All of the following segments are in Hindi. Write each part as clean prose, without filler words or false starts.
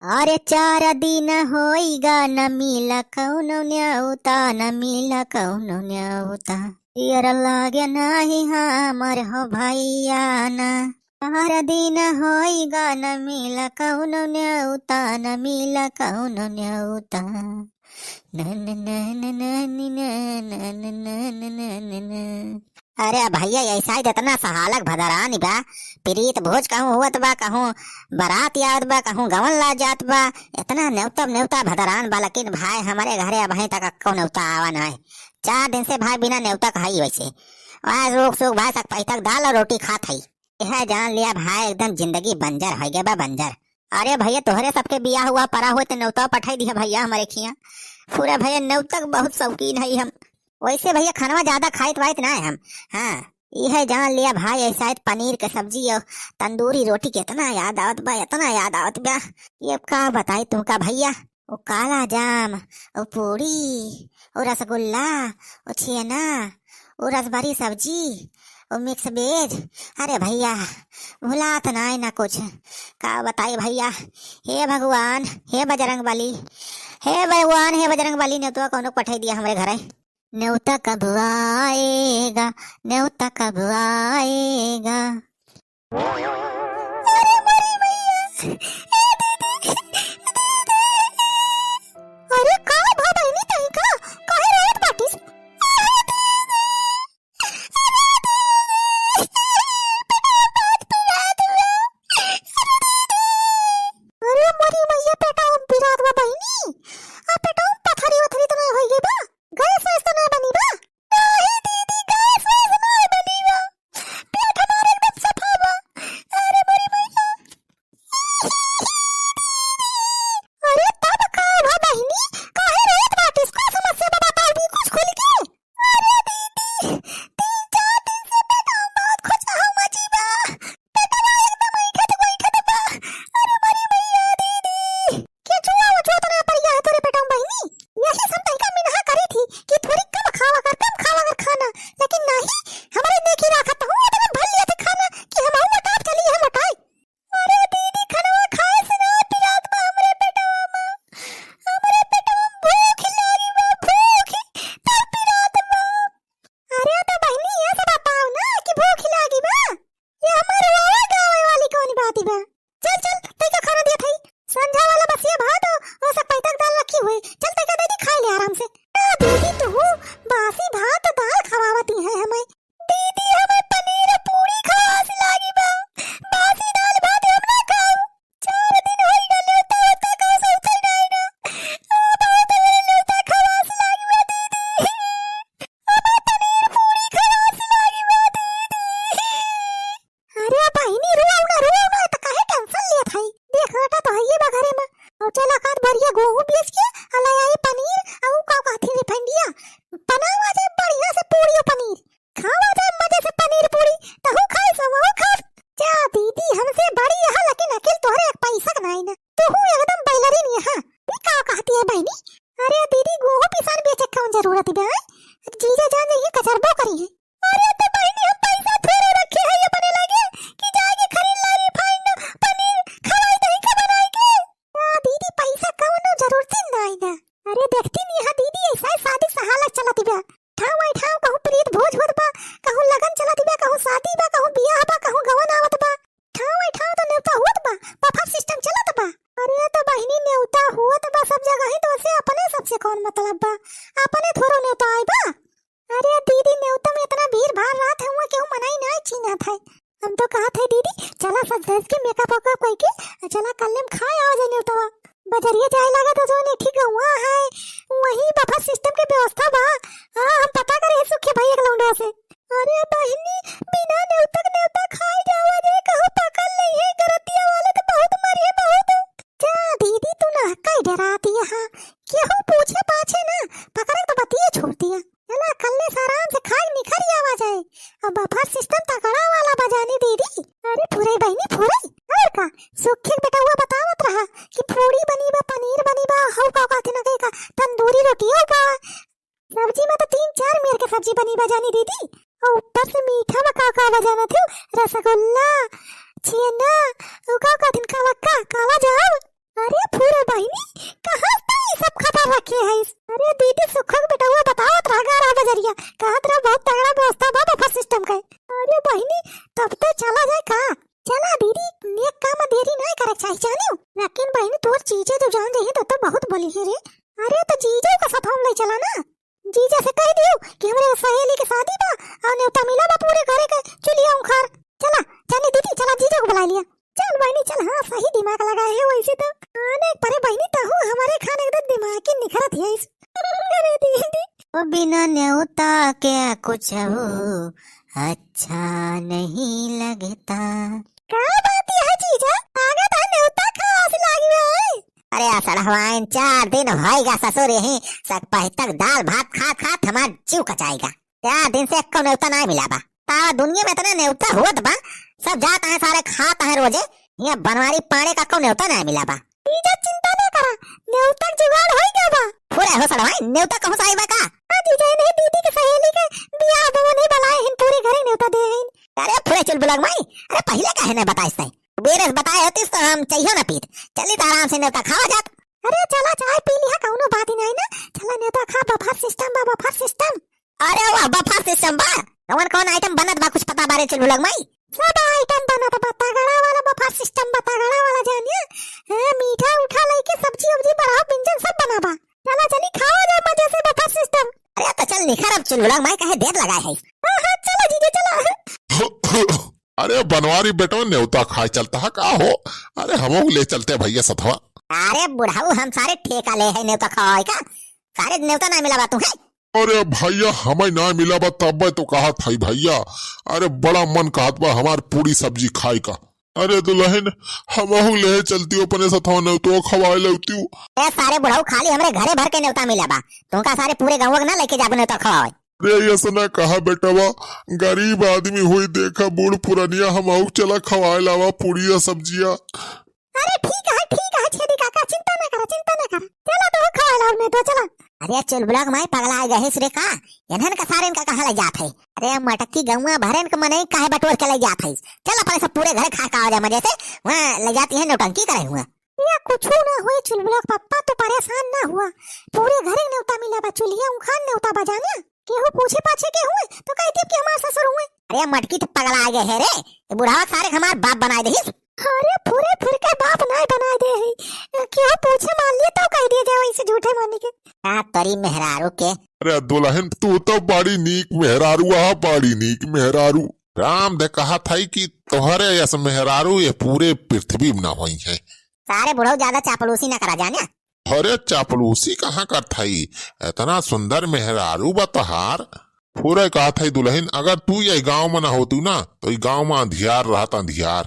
अरे 4 दिन होइगा न मिला कौनो न्योता न मिला कौनो न्योता यार लागे नाही हमर हो भैया ना 4 दिन होइगा न मिला कौनो न्योता न मिला कौनो न्योता न न न न न न न न न न। अरे भैया ऐसा ही इतना सहालक भदरानी बा प्रीत भोज कहूँ हुआ बा कहूँ बारात याद बा कहूँ गवन ला जात बा इतना न्योता न्योता भदरान बा लेकिन भाई हमारे घरे अब तक को न्योता आवा ना है। 4 दिन से भाई बिना न्योता खाई वैसे आज रोक सोक भाई तक पै तक दाल और रोटी खात है। यह जान लिया भाई एकदम जिंदगी बंजर हो गया बा बंजर। अरे भैया तोहरे सबके बिया हुआ परा हुए तो न्योता पठाई दिया भैया हमारे खिया पूरा भैया न्योता बहुत शौकीन है हम। वैसे भैया खाना ज्यादा खाइत वाइत ना है हम। हाँ यह जान लिया भाई ऐसा पनीर के सब्जी और तंदूरी रोटी कितना याद आवत बा इतना याद आवत बा ये का बताई तुमका भैया। वो काला जाम वो पूरी वो रसगुल्ला वो छेना वो रसभरी सब्जी वो मिक्स वेज। अरे भैया भुला तो ना ना कुछ का बताई भैया। हे भगवान हे बजरंग बली हे भगवान हे बजरंग बली ने तो कौन पठाई दिया हमारे घर न्योता कब आएगा न्योता कब आएगा। अरे मरी भैया अरे का भा बहनी तई का काहे रात पाटिस अरे मरी भैया पेटा पिरात बा बहनी आ पेटा पथरी वथरी तो नहीं होई गई बा गैस वैस तो नहीं बनी बा। नहीं दीदी गैस वैस नहीं बनी बा पेट हमारे एकदम सफा बा। अरे मरी भैया अरे तब का भा बहनी काहे रात बाटिस का समस्या बा बता दी कुछ खुल के। अरे दीदी 3-4 दिन से पेट बहुत खुचा हूं मजी बा पेट एकदम बैठत बा। अरे मरी भैया दीदी के जुआ वो जो तो ना पड़ गया है तेरे पेट में बहनी। यही सब तरीका मिनहा करी थी कि थोड़ी कम खावा कर खाना लेकिन नहीं हमारे नेकी राखत हूं एकदम भर लिया थे खाना कि हम मोटाप चली हम मोटाई। अरे दीदी खाना खाए से ना पिरात में हमरे पेटवा भूख लागी बा भूख तब पिरात में। अरे तो बहनी ये सब बताओ ना कि भूख लागी बा ये हमारे वाला गावे वाली कौन बात बा। चल चल तैका खाना दिया थई संझा वाला बसिया भात और सब पैतक दाल रखी हुई चल तैका दीदी खा ले आराम से। दीदी तू बासी भात दाल खवावती है हमें। दीदी हमें पनीर पूरी खास लागी बा बासी दाल भात हम ना खाऊ 4 दिन होई गले तो का से उतर नहीं ना बहुत मेरे लोटा खास लागी बा दीदी हमें पनीर पूरी खास लागी बा दीदी। अरे बहनी रुआऊ ना तो काहे टेंशन लिया थाई देख हटा तो है बा घरे में और चला खात बढ़िया गेहूं बेच के अलाई आई पनीर और का काथी रिफाइंडिया बनावा जाए बढ़िया से पूरी और पनीर खावा जाए मजे से पनीर पूरी तो हूं खाई सब हूं खा जा दीदी हमसे बड़ी है लेकिन अकेल तोहरे एक पैसा नहीं ना तू हूं एकदम बैलरी नहीं है ये का कहती है बहनी। अरे दीदी गेहूं पिसान बेचे कौन जरूरत है जीजा जान ये कचरबो करी है। अरे तो बहनी हम पैसा थोड़े रखे हैं ये बने लगे कि जाके खरीद ला रिफाइंड पनीर खवाई दही का बनाई के दीदी पैसा कौनो जरूरत नहीं ना। अरे देखती नहीं है दीदी ऐसा शादी सहालक चलती बा ठाव कहूं प्रीत भोज होत बा कहूं लगन चलती बा कहूं शादी बा कहूं बियाह बा कहूं गवन आवत बा ठाव तो न्योता होत बा बफर सिस्टम चलत बा। अरे तो बहनी न्योता होत बा सब जगह ही तो से अपने सबसे कौन मतलब बा अपने थोरो न्योता आई बा। अरे दीदी न्योता में इतना भीड़ भाड़ रात हुआ क्यों मनाई ना चीना था हम तो कहा थे दीदी चला सज धज के मेकअप वकअप करके चला कल में खाए आ जाए न्योता बजरिया जाए लगा तो जो ने ठीक हुआ है वही बफर सिस्टम के व्यवस्था बा। हां हम पता करे सुखे भाई एक लौंडा से। अरे बहनी बिना न्योता खाए जावा दे कहो पकड़ नहीं है गरतिया वाले तो बहुत मरी है बहुत। क्या दीदी तू ना कई डराती है हां क्यों पूछे पाछे ना पकड़ तो बतिए छोड़ती है चला कल ने आराम से खाई निखरी आवा जाए अब बफर सिस्टम तगड़ा वाला बजानी दीदी। अरे फुरे बहनी फुरे और का सुखे बेटा हुआ बतावत रहा कि पूरी बनी बा पनीर बनी बा हौ का कहते ना का तंदूरी रोटी हो का सब्जी में तो 3-4 मेर के सब्जी बनी बा जानी दीदी और ऊपर से मीठा में का बजाना थे रसगुल्ला छेना का दिन काला जाम। अरे रखे है। अरे दीदी सुखक बेटा हुआ बताओ रहा 11 बजरिया कहा तेरा बहुत तगड़ा व्यवस्था बा बफर सिस्टम का। अरे बहनी तब तो चला जाए का। चला दीदी नेक काम देरी नहीं करे चाहिए जानियो। लेकिन बहनी तोर चीजें तो जान दे तो बहुत बोली है रे। अरे तो जीजा का साथ हम ले चला ना। जीजा से कह दियो कि हमरे सहेली के शादी बा और न्योता मिला बा पूरे घरे के चुलिया उखाड़। चला जानी दीदी चला जीजा को बुला लिया। चल बहनी चल। हाँ सही दिमाग लगाए है वैसे तो आने परे बहनी ताहू हमारे खाने के दिमाग की निखरत है इस। अरे दीदी वो बिना न्योता के कुछ हो अच्छा नहीं लगता। क्या बात है जीजा आगे तो न्योता खास लागी है। अरे असड़वाइन 4 दिन होएगा ससुर यही सकपह तक दाल भात खा खा हमार जीव कचाएगा। 4 दिन से एक न्योता नहीं मिला बा। तारा दुनिया में इतना न्योता होत बा सब जाता है सारे खाता है रोजे। ये बनवारी पाने का न्योता नहीं मिला बा। जीजा चिंता न करा न्योता जुगाड़ होई गया बा। पूरे हो सड़वाइन न्योता कहूं से आईबा का। जीजा ने दीदी के सहेली के बियाह वो नहीं बुलाए हैं पूरे घरे न्योता दे हैं। अरे पूरे चुलबुलग माई अरे पहले काहे न बताइस तई बेरस बताए होतिस तो हम चाहिए ना पीत। चली तो आराम से न्योता खावा जात। अरे चला चाय पी लिया कौनो बात ही नहीं ना। चला न्योता खा बफर सिस्टम बा बफर सिस्टम। अरे वाह बफर सिस्टम बा कौन आइटम बनत बा कुछ पता बारे चुलबुलग माई। सब आइटम बनत बा तगड़ा वाला बफर सिस्टम बा तगड़ा वाला जानिए। हां मीठा उठा लेके सब्जी वब्जी बढ़ाओ व्यंजन सब बनाबा। चला चली खाओ जा मजे से बफर सिस्टम। अरे तो चल निखर अब चुलबुलग माई कहे देर लगाए है। हां चला जीजा चला। अरे बनवारी बेटो न्योता खाए चलता है का हो। अरे हम ले चलते भैया सथवा। अरे बुढ़ाऊ हम सारे ठेका ले है न्योता खाए का सारे न्योता ना मिला बा तू है। अरे भैया हमें ना मिला बा तब तो कहा था भैया। अरे बड़ा मन कहत बा हमार पूरी सब्जी खाए का। अरे दुल्हन हम ले चलती अपने सथवा न्योतो खवाए लेती हूँ। सारे बुढ़ाऊ खाली हमारे घरे भर के न्योता मिला बा तुमका सारे पूरे गाँव ना लेके जाबो न्योता खवाए। अरे ऐसा ना कहा बेटा बा गरीब आदमी हुई देखा बूढ़ पुरानिया हम चला खवाए लावा पूरी सब्जिया। अरे ठीक है छेदी काका चिंता न करा चला तो खा लाओ नहीं तो चला। अरे चुलबुलग माई पगला गए रे का इन्हन का सारे इनका कहा ले जात है। अरे मटकी गौवा भरन के मने काहे बटोर के ले जात है। चल अपने सब पूरे घर खा का आ जा मजे से वहां ले जाती है नौटंकी करे हुआ। या कुछ ना हुए चुलबुलग पप्पा तो परेशान ना हुआ पूरे घरे न्योता मिला बा चुलिया उखान न्योता बजाना केहू पूछे पाछे के हुए तो कहती कि हमार ससुर हुए। अरे मटकी तो पगला गए है रे बुढ़ावा सारे हमार बाप बनाए दे। अरे पूरे फिर के बाप नहीं बनाए दे है क्यों पूछे मान लिए तो कह दिए जाओ इसे झूठे मानी के। तरी मेहरारू के। अरे दुल्हन तू तो बड़ी नीक मेहरारू आ बड़ी नीक मेहरारू। राम दे कहा था कि तोहरे ऐसा मेहरारू ये पूरे पृथ्वी में ना हुई है। सारे बुढ़ाऊ ज्यादा चापलूसी ना करा जाने। अरे चापलूसी कहाँ कर थाई इतना सुंदर मेहरारू बतहार। पूरे कहा था दुल्हन अगर तू ये गांव में ना होतू ना तो ये गांव में अंधियार रहता अंधियार।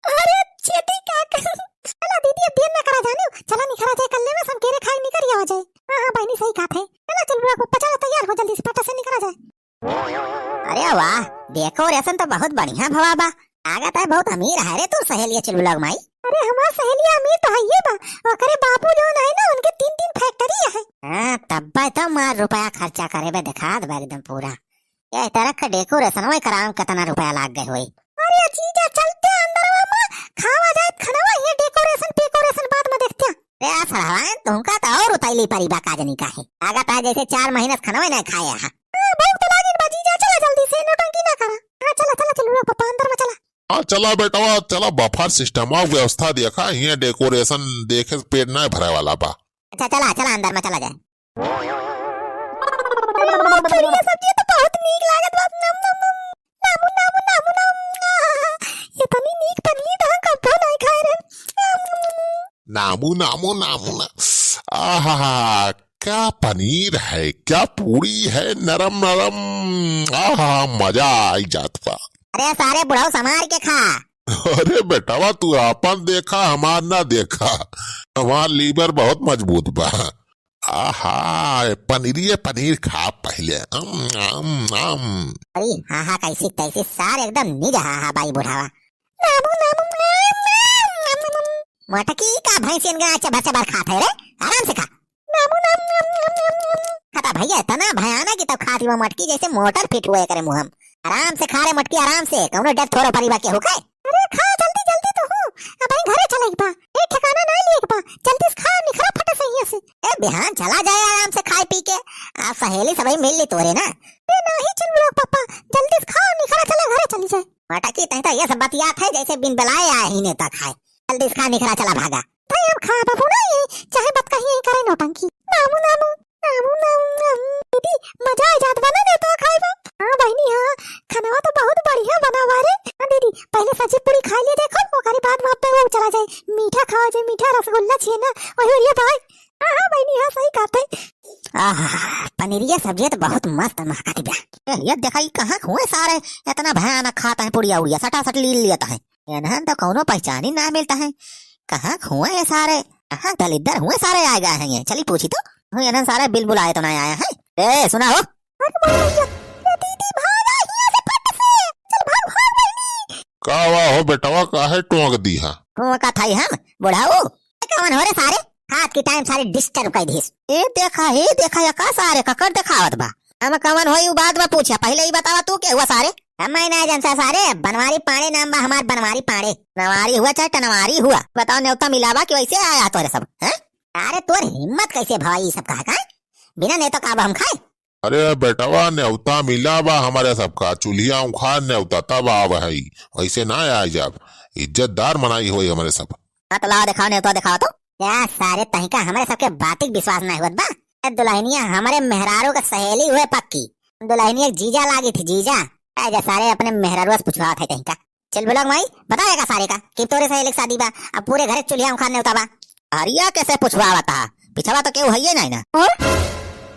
अरे छेदी काका चला दीदी अब देर ना करा जानियो। चला निखरा जाए कल्ले में सब केरे खाए निकर आ जाए। हां बहनी सही कहा थे। चला चल बुआ को पचा तैयार हो जल्दी से पटा से निकला जाए। अरे वाह डेकोरेशन तो बहुत बढ़िया भवा बा आगा तो बहुत अमीर है रे तू सहेलिया चुलबुलग माई। अरे हमार सहेलिया अमीर तो है ये बा ओकरे बापू जो है ना उनके 3 फैक्ट्री है। हां तब तो मार रुपया खर्चा करे बे दिखा दे एकदम पूरा। ये तरह का डेकोरेशन होए कराम कितना रुपया लाग गए होई। अरे जीजा चलते अंदर मामा खावा जाए खाना ये डेकोरेशन बाद में देखते हैं। रे सड़वान तुमका तो और उतैली परिबा काजनी का है आगा ता जैसे 4 महीने खाना ना खाया है। भूख तो लागिन बा जीजा चला जल्दी से नौटंकी ना करा। हां चला चलो पापा अंदर में चला। हाँ चला बेटा चला बफर सिस्टम व्यवस्था देखा ये डेकोरेशन देखे पेट ना भरे वाला बा। अच्छा चला अंदर में चला जाए। ये सब्जी तो बहुत नीक लागत बा नामू ये तनी नीक पनीर दा कब्बा नहीं खाए रे। नामू ना आहा क्या पनीर है क्या पूरी है नरम आहा मजा आई जात बा। अरे सारे बुढ़ाऊ समार के खा। अरे बेटावा तू आपन देखा हमार ना देखा हमार लीवर बहुत मजबूत बा। आहा पनीर खा पहले। अरे हाँ कैसी तैसी सारे एकदम निज हाँ बाई बुढ़ावा। मोटकी का भैंसियन का चबा खाते रे आराम से खा। खाता भैया इतना भयानक की तब खाती वो मटकी जैसे मोटर फिट हुए करे मुंह हम। आराम से खा रे मटकी आराम से कौनो डर थोड़ा परिवार के हो गए। अरे खा जल्दी तो हो अब घरे चले बा एक ठिकाना ना लिए बा जल्दी से खा निखरा फटे सही से। ए बिहान चला जाए आराम से खाए पी के। आप सहेली सभी मिल ली तोरे ना। नहीं चुलबुला पापा, जल्दी से खाओ, निखरा चला घरे चली जाए। मटकी तही तो ये सब बतियात है जैसे बिन बुलाए आए ही ने तक खाए। जल्दी से खा, निखरा चला भागा। भाई हम खा बाबू ना, ये चाहे बात कहीं यही करे नौटंकी। नामू नामू नामू नामू नामू। दीदी मजा आ जात बना ने तो खाए बा। हां बहनी हां, खाना तो बहुत बढ़िया बना हुआ रे। हां दीदी पहले सब्जी पूरी खा लिए देखो, ओकरे बाद वहां पे वो चला जाए मीठा खाओ, जे मीठा रसगुल्ला छे ना वही ये भाई। हां हां बहनी हां सही कहते। पनीरिया सब्जी तो बहुत मस्त महकती बा। ये देखा कहाँ हुए सारे, इतना भयानक खाता है पुड़िया उड़िया, सटा सट ली लेता है। इन्हन तो कोनो पहचान ही ना मिलता है। कहाँ हुए ये सारे, कहाँ दलिद्दर हुए सारे आए गए हैं ये। चली पूछी तो इन्हन सारे बिल बुलाए तो नहीं आया है। ए सुना हो, दीदी भागा यहाँ से फट से, चल भाग भाग बहनी। कावा हो बेटवा, काहे टोंक दी है? हुआ का था हम बुढ़ाऊ कौन हो रे सारे, हाथ की टाइम सारे डिस्टर्ब कर दीस। ए देखा या का सारे ककर दिखावत बा। हम कवन होई उ बात में पूछा, पहले ही बतावा तू के हुआ सारे। हम ना जनसा सारे, बनवारी पाड़े नाम बा हमार, बनवारी पाड़े। नवारी हुआ चाहे टनवारी हुआ, बताओ न्योता मिलावा कि वैसे आया तोरे सब हैं? अरे तोर हिम्मत कैसे भाई सब कहा का? बिना नेता का हम खाए? अरे बेटवा न्योता मिला बा हमारे सबका, चूल्हिया उखा न्योता तब आव है, वैसे ना आए जब इज्जतदार मनाई हुई हमारे सब। तो लाओ दिखाओ, नेता दिखाओ तो। क्या सारे तहिका हमारे सबके बातिक विश्वास नहीं हुआ बा। दुल्हनिया हमारे मेहरारू का सहेली हुए पक्की। दुल्हनिया जीजा लागी थी, जीजा ऐसा सारे अपने मेहरारू से पूछवा थे कहीं का। चल बोलो माई बताएगा सारे का कि तोरे सहेली शादी बा, अब पूरे घर चूल्हिया उखाड़ने होता बा। हरिया कैसे पूछवा बता, पिछवा तो क्यों है नहीं ना।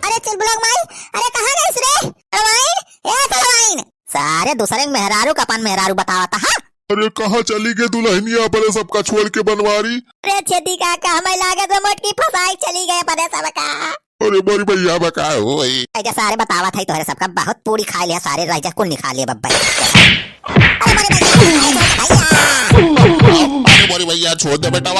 अरे चल बोलो माई, अरे कहाँ गई रे रवाइन, ए रवाइन। सारे दूसरे मेहरारू का अपन मेहरारू बतावा था। अरे कहाँ चली गई दुल्हनिया अपने सबका छोड़ के बनवारी? अरे छेदी का हमें लागत में मोटकी फसाई चली गए अपने सबका। अरे बड़ी भैया बका हो ऐसा सारे बतावा था तोहरे सबका, बहुत पूरी खा लिया सारे, राजा कुल नहीं खा लिया बब्बा। अरे बड़ी भैया बड़ी भैया छोड़ दे बेटा।